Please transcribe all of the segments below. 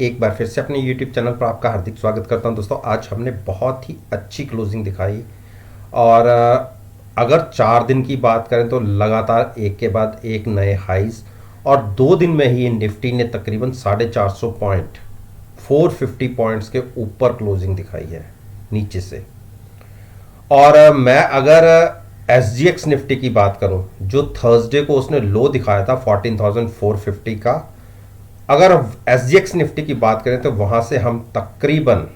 एक बार फिर से अपने YouTube चैनल पर आपका हार्दिक स्वागत करता हूं। दोस्तों, आज हमने बहुत ही अच्छी क्लोजिंग दिखाई और अगर 4 दिन की बात करें तो लगातार एक के बाद एक नए हाइज और 2 दिन में ही निफ्टी ने तकरीबन 450 पॉइंट 450 पॉइंट्स के ऊपर क्लोजिंग दिखाई है नीचे से। और मैं अगर एस जी एक्स निफ्टी की बात करूं, जो थर्सडे को उसने लो दिखाया था 14,450 का, अगर एस जी एक्स निफ्टी की बात करें तो वहां से हम तकरीबन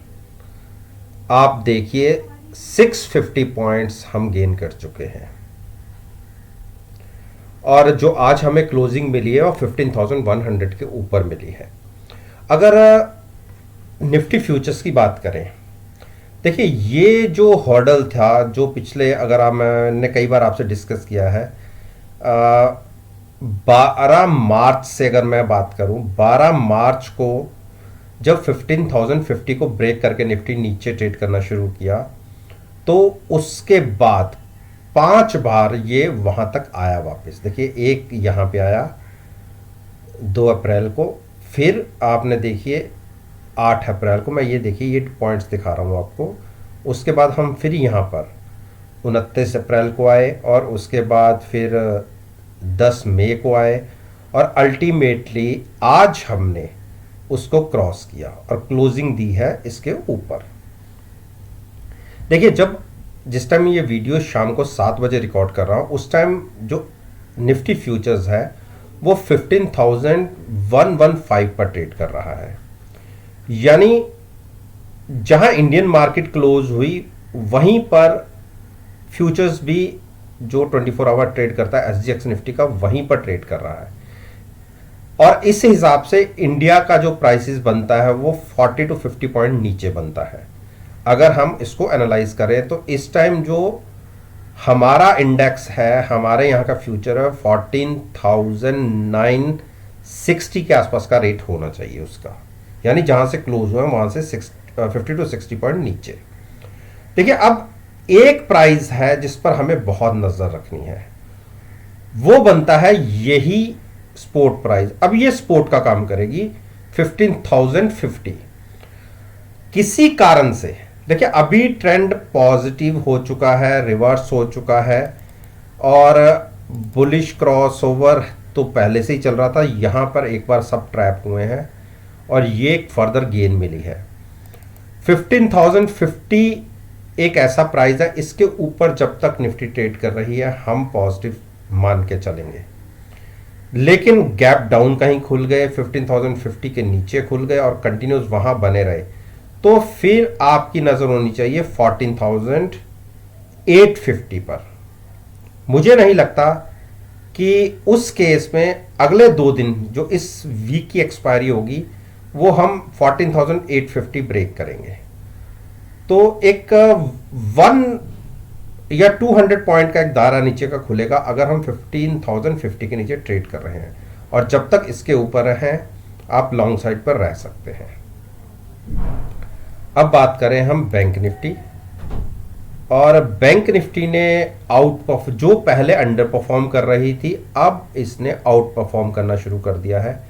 आप देखिए 650 पॉइंट्स हम गेन कर चुके हैं और जो आज हमें क्लोजिंग मिली है वो 15,100 के ऊपर मिली है। अगर निफ्टी फ्यूचर्स की बात करें, देखिए ये जो हॉर्डल था, जो पिछले अगर मैंने कई बार आपसे डिस्कस किया है, 12 मार्च से अगर मैं बात करूं, 12 मार्च को जब 15,050 को ब्रेक करके निफ्टी नीचे ट्रेड करना शुरू किया तो उसके बाद 5 बार ये वहां तक आया वापस। देखिए एक यहां पे आया 2 अप्रैल को, फिर आपने देखिए 8 अप्रैल को, मैं ये देखिए ये पॉइंट्स दिखा रहा हूं आपको। उसके बाद हम फिर यहां पर 29 अप्रैल को आए और उसके बाद फिर 10 मई को आए और अल्टीमेटली आज हमने उसको क्रॉस किया और क्लोजिंग दी है इसके ऊपर। देखिए जिस टाइम ये वीडियो शाम को 7 बजे रिकॉर्ड कर रहा हूं, उस टाइम जो निफ्टी फ्यूचर्स है वो 15,115 पर ट्रेड कर रहा है। यानी जहां इंडियन मार्केट क्लोज हुई वहीं पर फ्यूचर्स भी, जो 24 आवर ट्रेड करता है एसजीएक्स निफ्टी का, वहीं पर ट्रेड कर रहा है। और इस हिसाब से इंडिया का जो प्राइसेस बनता है वो 40 to 50 पॉइंट नीचे बनता है। अगर हम इसको एनालाइज करें तो इस टाइम जो हमारा इंडेक्स है, हमारे यहाँ का फ्यूचर है, 14,960 के आसपास का रेट होना चाहिए उसका, यानी जहां से क्लोज हुआ है वहां से 50 to 60 पॉइंट नीचे। देखिए अब एक प्राइस है जिस पर हमें बहुत नजर रखनी है, वो बनता है यही स्पोर्ट प्राइस। अब ये स्पोर्ट का काम करेगी 15,050। किसी कारण से देखिए अभी ट्रेंड पॉजिटिव हो चुका है, रिवर्स हो चुका है और बुलिश क्रॉसओवर तो पहले से ही चल रहा था। यहां पर एक बार सब ट्रैप हुए हैं और ये एक फर्दर गेन मिली है। 15,050 एक ऐसा प्राइस है, इसके ऊपर जब तक निफ्टी ट्रेड कर रही है हम पॉजिटिव मान के चलेंगे। लेकिन गैप डाउन कहीं खुल गए, 15,050 के नीचे खुल गए और कंटिन्यूस वहां बने रहे, तो फिर आपकी नजर होनी चाहिए 14,850 पर। मुझे नहीं लगता कि उस केस में अगले 2 दिन जो इस वीक की एक्सपायरी होगी वो हम 14,850 ब्रेक करेंगे। तो एक 1 या 200 पॉइंट का एक दायरा नीचे का खुलेगा अगर हम 15,050 के नीचे ट्रेड कर रहे हैं, और जब तक इसके ऊपर हैं आप लॉन्ग साइड पर रह सकते हैं। अब बात करें हम बैंक निफ्टी, और बैंक निफ्टी ने जो पहले अंडर परफॉर्म कर रही थी अब इसने आउट परफॉर्म करना शुरू कर दिया है।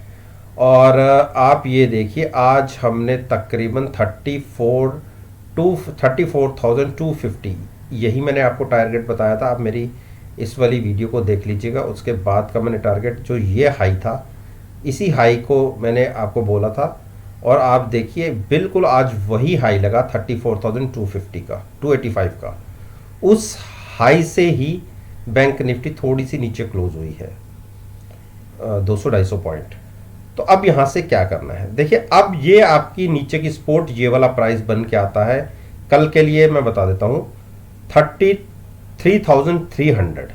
और आप ये देखिए आज हमने तकरीबन 34,250, यही मैंने आपको टारगेट बताया था। आप मेरी इस वाली वीडियो को देख लीजिएगा, उसके बाद का मैंने टारगेट, जो ये हाई था, इसी हाई को मैंने आपको बोला था और आप देखिए बिल्कुल आज वही हाई लगा 34,250 का, 285 का। उस हाई से ही बैंक निफ्टी थोड़ी सी नीचे क्लोज हुई है, 200-250 पॉइंट। तो अब यहां से क्या करना है, देखिए अब ये आपकी नीचे की सपोर्ट ये वाला प्राइस बन के आता है। कल के लिए मैं बता देता हूं 33,300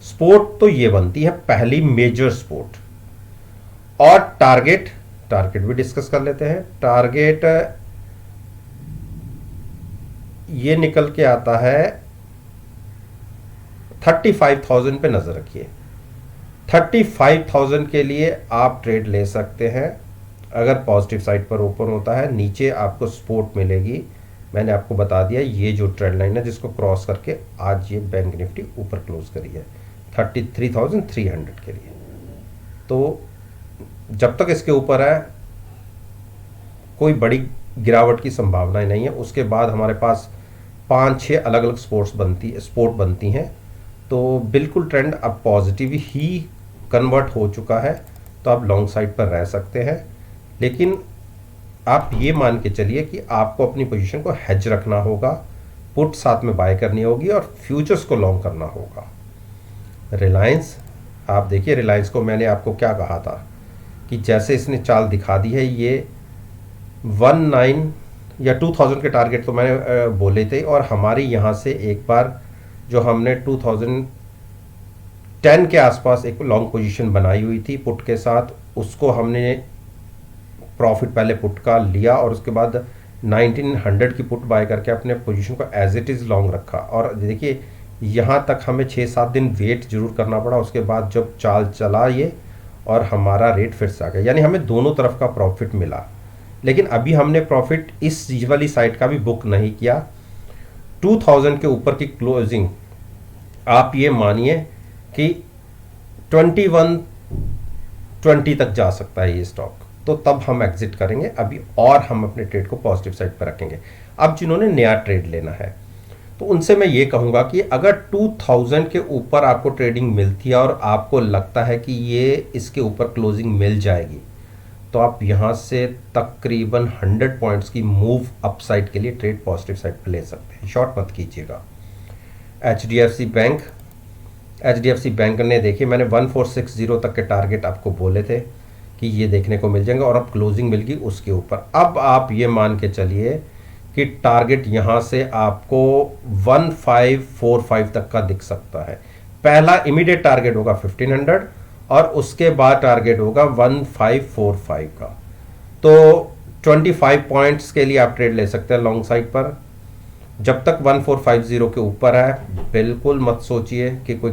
सपोर्ट तो ये बनती है पहली मेजर सपोर्ट। और टारगेट भी डिस्कस कर लेते हैं। टारगेट ये निकल के आता है 35,000 पे नजर रखिए। 35,000 के लिए आप ट्रेड ले सकते हैं अगर पॉजिटिव साइड पर ओपन होता है। नीचे आपको सपोर्ट मिलेगी, मैंने आपको बता दिया, ये जो ट्रेंड लाइन है जिसको क्रॉस करके आज ये बैंक निफ्टी ऊपर क्लोज करी है 33,300 के लिए। तो जब तक इसके ऊपर है कोई बड़ी गिरावट की संभावनाएं नहीं है। उसके बाद हमारे पास 5-6 अलग अलग स्पोर्ट बनती हैं। तो बिल्कुल ट्रेंड अब पॉजिटिव ही कन्वर्ट हो चुका है, तो आप लॉन्ग साइड पर रह सकते हैं। लेकिन आप ये मान के चलिए कि आपको अपनी पोजीशन को हेज रखना होगा, पुट साथ में बाय करनी होगी और फ्यूचर्स को लॉन्ग करना होगा। रिलायंस, आप देखिए रिलायंस को मैंने आपको क्या कहा था कि जैसे इसने चाल दिखा दी है, ये 19 या 2000 के टारगेट तो मैंने बोले थे, और हमारी यहाँ से एक बार जो हमने 2010 के आसपास एक लॉन्ग पोजीशन बनाई हुई थी पुट के साथ, उसको हमने प्रॉफिट पहले पुट का लिया और उसके बाद 1900 की पुट बाय करके अपने पोजीशन को एज इट इज़ लॉन्ग रखा। और देखिए यहाँ तक हमें 6-7 दिन वेट जरूर करना पड़ा, उसके बाद जब चाल चला ये और हमारा रेट फिर से आ गया, यानी हमें दोनों तरफ का प्रॉफिट मिला। लेकिन अभी हमने प्रॉफिट इस वाली साइड का भी बुक नहीं किया। 2000 के ऊपर की क्लोजिंग आप ये मानिए कि 2120 तक जा सकता है ये स्टॉक, तो तब हम एग्जिट करेंगे अभी, और हम अपने ट्रेड को पॉजिटिव साइड पर रखेंगे। अब जिन्होंने नया ट्रेड लेना है तो उनसे मैं ये कहूँगा कि अगर 2000 के ऊपर आपको ट्रेडिंग मिलती है और आपको लगता है कि ये इसके ऊपर क्लोजिंग मिल जाएगी, तो आप यहाँ से तकरीबन 100 पॉइंट्स की मूव अपसाइड के लिए ट्रेड पॉजिटिव साइड पर ले सकते हैं। शॉर्ट मत कीजिएगा। H D F C bank ने देखिए मैंने 1460 तक के टारगेट आपको बोले थे कि ये देखने को मिल जाएंगे, और अब क्लोजिंग मिल गई उसके ऊपर। अब आप ये मान के चलिए कि टारगेट यहाँ से आपको 1545 तक का दिख सकता है। पहला इमीडिएट टारगेट होगा 1500 और उसके बाद टारगेट होगा 1545 का। तो 25 पॉइंट्स के लिए आप ट्रेड ले सकते हैं लॉन्ग साइड पर। जब तक 1450 के ऊपर है बिल्कुल मत सोचिए कि कोई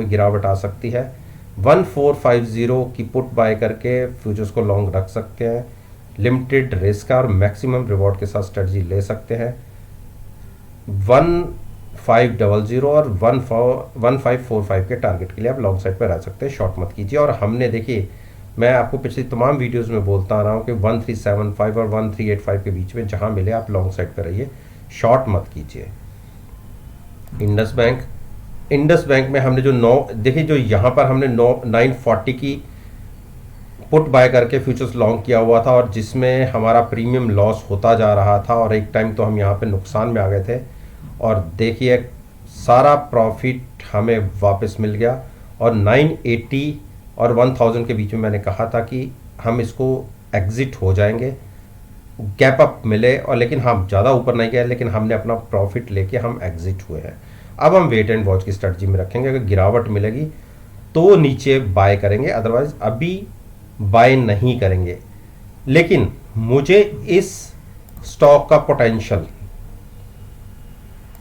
गिरावट आ सकती है। 1450 की पुट बाय करके फ्यूचर्स को लॉन्ग रख सकते हैं। लिमिटेड रिस्क और मैक्सिमम रिवॉर्ड के साथ स्ट्रेटजी ले सकते हैं। 1500 और 1545 के टारगेट के लिए आप लॉन्ग साइड पर रह सकते हैं। शॉर्ट मत कीजिए। और हमने देखिए मैं आपको पिछली तमाम वीडियोस में बोलता आ रहा हूँ कि 1375 और 1385 के बीच में जहाँ मिले आप लॉन्ग साइड पर रहिए, शॉर्ट मत कीजिए। इंडस बैंक में हमने जो देखिए जो यहाँ पर हमने 940 की पुट बाय करके फ्यूचर्स लॉन्ग किया हुआ था, और जिसमें हमारा प्रीमियम लॉस होता जा रहा था और एक टाइम तो हम यहाँ पे नुकसान में आ गए थे, और देखिए सारा प्रॉफिट हमें वापस मिल गया। और 980 और 1000 के बीच में मैंने कहा था कि हम इसको एग्जिट हो जाएंगे, गैप अप मिले, और लेकिन हम ज़्यादा ऊपर नहीं गए, लेकिन हमने अपना प्रॉफिट लेके हम एग्जिट हुए हैं। अब हम वेट एंड वॉच की स्ट्रेटजी में रखेंगे। अगर गिरावट मिलेगी तो नीचे बाय करेंगे, अदरवाइज अभी बाय नहीं करेंगे। लेकिन मुझे इस स्टॉक का पोटेंशियल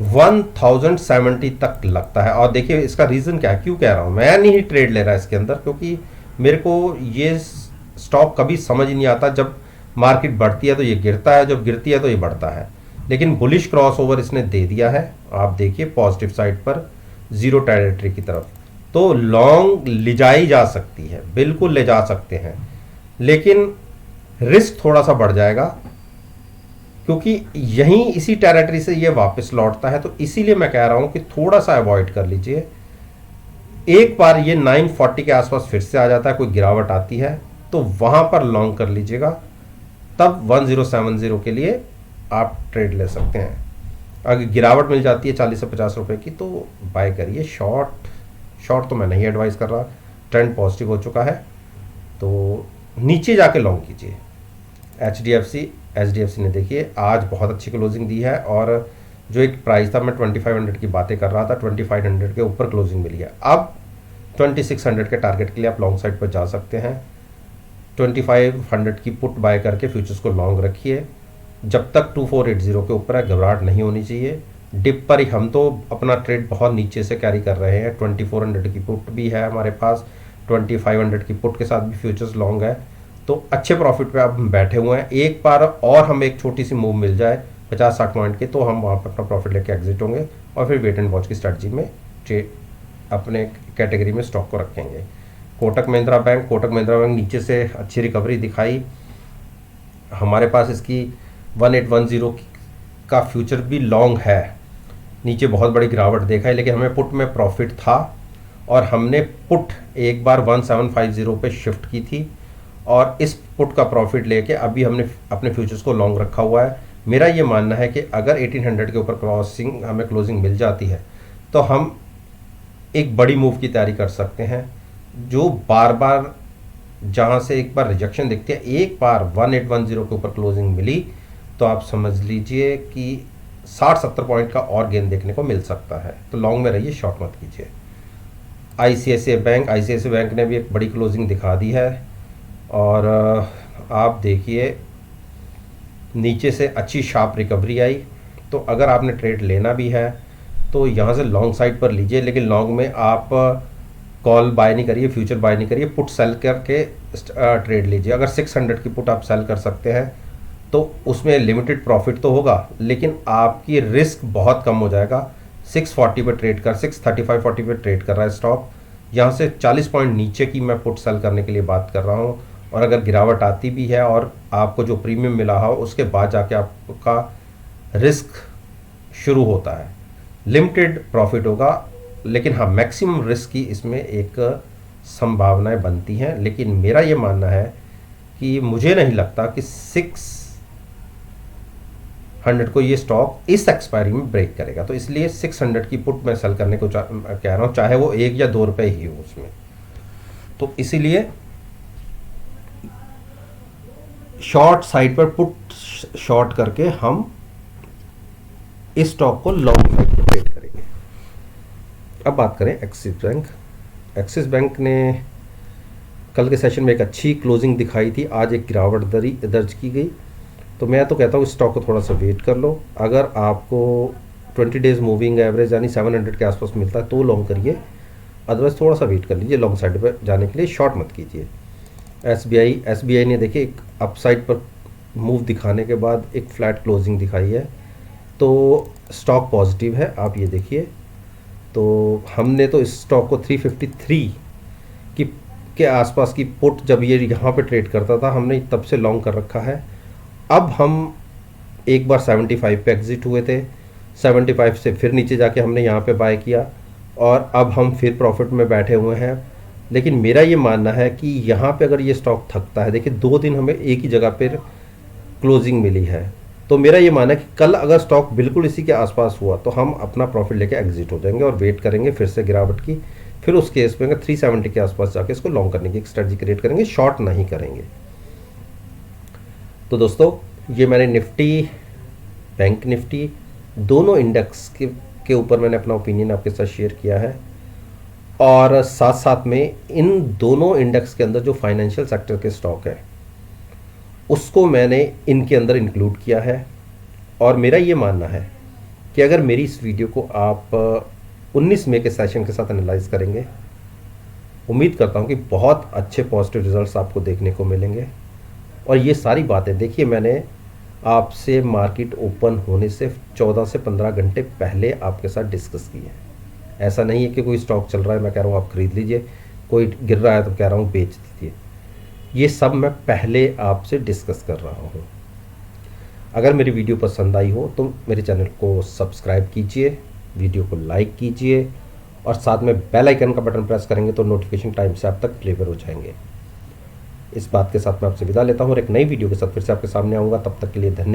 1070 तक लगता है। और देखिए इसका रीज़न क्या है, क्यों कह रहा हूँ, मैं नहीं ट्रेड ले रहा इसके अंदर, क्योंकि मेरे को ये स्टॉक कभी समझ नहीं आता। जब मार्केट बढ़ती है तो ये गिरता है, जब गिरती है तो ये बढ़ता है। लेकिन बुलिश क्रॉसओवर इसने दे दिया है, आप देखिए पॉजिटिव साइड पर जीरो टेरिटरी की तरफ, तो लॉन्ग ले जाई जा सकती है, बिल्कुल ले जा सकते हैं, लेकिन रिस्क थोड़ा सा बढ़ जाएगा क्योंकि यहीं इसी टेरिटरी से ये वापस लौटता है। तो इसीलिए मैं कह रहा हूं कि थोड़ा सा अवॉइड कर लीजिए। एक बार ये 940 के आसपास फिर से आ जाता है, कोई गिरावट आती है तो वहां पर लॉन्ग कर लीजिएगा, तब 1070 के लिए आप ट्रेड ले सकते हैं। अगर गिरावट मिल जाती है 40 से 50 रुपए की तो बाय करिए। शॉर्ट तो मैं नहीं एडवाइस कर रहा, ट्रेंड पॉजिटिव हो चुका है, तो नीचे जाके लॉन्ग कीजिए। एच डी एफ सी ने देखिए आज बहुत अच्छी क्लोजिंग दी है, और जो एक प्राइस था, मैं 2500 की बातें कर रहा था, 2500 के ऊपर क्लोजिंग मिली है। अब 2600 के टारगेट के लिए आप लॉन्ग साइड पर जा सकते हैं। 2500 की पुट बाय करके फ्यूचर्स को लॉन्ग रखिए। जब तक 2480 के ऊपर है घबराहट नहीं होनी चाहिए। डिप पर ही हम तो अपना ट्रेड बहुत नीचे से कैरी कर रहे हैं। 2400 की पुट भी है हमारे पास, 2500 की पुट के साथ भी फ्यूचर्स लॉन्ग है, तो अच्छे प्रॉफिट पे अब हम बैठे हुए हैं। एक बार और हमें एक छोटी सी मूव मिल जाए 50-60 पॉइंट के, तो हम वहाँ पर अपना प्रॉफिट लेके एग्जिट होंगे, और फिर वेट एंड वॉच की स्ट्रेटजी में ट्रेड अपने कैटेगरी में स्टॉक को रखेंगे। कोटक महिंद्रा बैंक नीचे से अच्छी रिकवरी दिखाई, हमारे पास इसकी 1810 का फ्यूचर भी लॉन्ग है, नीचे बहुत बड़ी गिरावट देखा है, लेकिन हमें पुट में प्रॉफिट था और हमने पुट एक बार 1750 पे शिफ्ट की थी और इस पुट का प्रॉफिट लेके अभी हमने अपने फ्यूचर्स को लॉन्ग रखा हुआ है। मेरा ये मानना है कि अगर 1800 के ऊपर क्रॉसिंग हमें क्लोजिंग मिल जाती है तो हम एक बड़ी मूव की तैयारी कर सकते हैं। जो बार बार जहाँ से एक बार रिजेक्शन दिखती है, एक बार 1810 के ऊपर क्लोजिंग मिली तो आप समझ लीजिए कि 60-70 पॉइंट का और गेन देखने को मिल सकता है। तो लॉन्ग में रहिए, शॉर्ट मत कीजिए। आईसीआईसीआई बैंक ने भी एक बड़ी क्लोजिंग दिखा दी है और आप देखिए नीचे से अच्छी शार्प रिकवरी आई। तो अगर आपने ट्रेड लेना भी है तो यहाँ से लॉन्ग साइड पर लीजिए, लेकिन लॉन्ग में आप कॉल बाय नहीं करिए, फ्यूचर बाय नहीं करिए, पुट सेल करके ट्रेड लीजिए। अगर 600 की पुट आप सेल कर सकते हैं तो उसमें लिमिटेड प्रॉफिट तो होगा, लेकिन आपकी रिस्क बहुत कम हो जाएगा। 640 पे ट्रेड कर 635-40 पे ट्रेड कर रहा है स्टॉक। यहाँ से 40 पॉइंट नीचे की मैं पुट सेल करने के लिए बात कर रहा हूँ। और अगर गिरावट आती भी है और आपको जो प्रीमियम मिला हो उसके बाद जाके आपका रिस्क शुरू होता है, लिमिटेड प्रॉफिट होगा, लेकिन हाँ मैक्सिमम रिस्क की इसमें एक संभावनाएं बनती हैं। लेकिन मेरा ये मानना है कि मुझे नहीं लगता कि 600 को ये स्टॉक इस एक्सपायरी में ब्रेक करेगा। तो इसलिए 600 की पुट मैं सेल करने को कह रहा हूँ, चाहे वो 1 या 2 रुपए ही हो उसमें। तो इसीलिए शॉर्ट साइड पर पुट शॉर्ट करके हम इस स्टॉक को लॉन्ग साइड पर ट्रेड करेंगे। अब बात करें एक्सिस बैंक। एक्सिस बैंक ने कल के सेशन में एक अच्छी क्लोजिंग दिखाई थी, आज एक गिरावट दर्ज की गई। तो मैं तो कहता हूँ इस स्टॉक को थोड़ा सा वेट कर लो। अगर आपको 20 डेज मूविंग एवरेज यानी 700 के आसपास मिलता है तो लॉन्ग करिए, अदरवाइज थोड़ा सा वेट कर लीजिए लॉन्ग साइड पर जाने के लिए, शॉर्ट मत कीजिए। एसबीआई ने देखिए एक अपसाइड पर मूव दिखाने के बाद एक फ्लैट क्लोजिंग दिखाई है, तो स्टॉक पॉजिटिव है। आप ये देखिए, तो हमने तो इस स्टॉक को 353 की के आसपास की पुट जब ये यहाँ पे ट्रेड करता था हमने तब से लॉन्ग कर रखा है। अब हम एक बार 75 पे एग्जिट हुए थे, 75 से फिर नीचे जाके हमने यहाँ पे बाय किया और अब हम फिर प्रॉफिट में बैठे हुए हैं। लेकिन मेरा ये मानना है कि यहाँ पे अगर ये स्टॉक थकता है, देखिए 2 दिन हमें एक ही जगह पर क्लोजिंग मिली है, तो मेरा ये मानना है कि कल अगर स्टॉक बिल्कुल इसी के आसपास हुआ तो हम अपना प्रॉफिट लेके एग्जिट हो जाएंगे और वेट करेंगे फिर से गिरावट की। फिर उस केस में 370 के आसपास जाके इसको लॉन्ग करने की एक स्ट्रेटजी क्रिएट करेंगे, शॉर्ट नहीं करेंगे। तो दोस्तों ये मैंने निफ्टी, बैंक निफ्टी दोनों इंडेक्स के ऊपर मैंने अपना ओपिनियन आपके साथ शेयर किया है और साथ साथ में इन दोनों इंडेक्स के अंदर जो फाइनेंशियल सेक्टर के स्टॉक है उसको मैंने इनके अंदर इंक्लूड किया है। और मेरा ये मानना है कि अगर मेरी इस वीडियो को आप 19 मई के सेशन के साथ एनालाइज करेंगे, उम्मीद करता हूँ कि बहुत अच्छे पॉजिटिव रिजल्ट्स आपको देखने को मिलेंगे। और ये सारी बातें देखिए मैंने आपसे मार्केट ओपन होने से 14 से 15 घंटे पहले आपके साथ डिस्कस की है। ऐसा नहीं है कि कोई स्टॉक चल रहा है मैं कह रहा हूँ आप खरीद लीजिए, कोई गिर रहा है तो कह रहा हूँ बेच दीजिए। ये सब मैं पहले आपसे डिस्कस कर रहा हूँ। अगर मेरी वीडियो पसंद आई हो तो मेरे चैनल को सब्सक्राइब कीजिए, वीडियो को लाइक कीजिए और साथ में बेल आइकन का बटन प्रेस करेंगे तो नोटिफिकेशन टाइम से आप तक डिलीवर हो जाएंगे। इस बात के साथ मैं आपसे विदा लेता हूँ और एक नई वीडियो के साथ फिर से आपके सामने आऊँगा। तब तक के लिए धन्यवाद।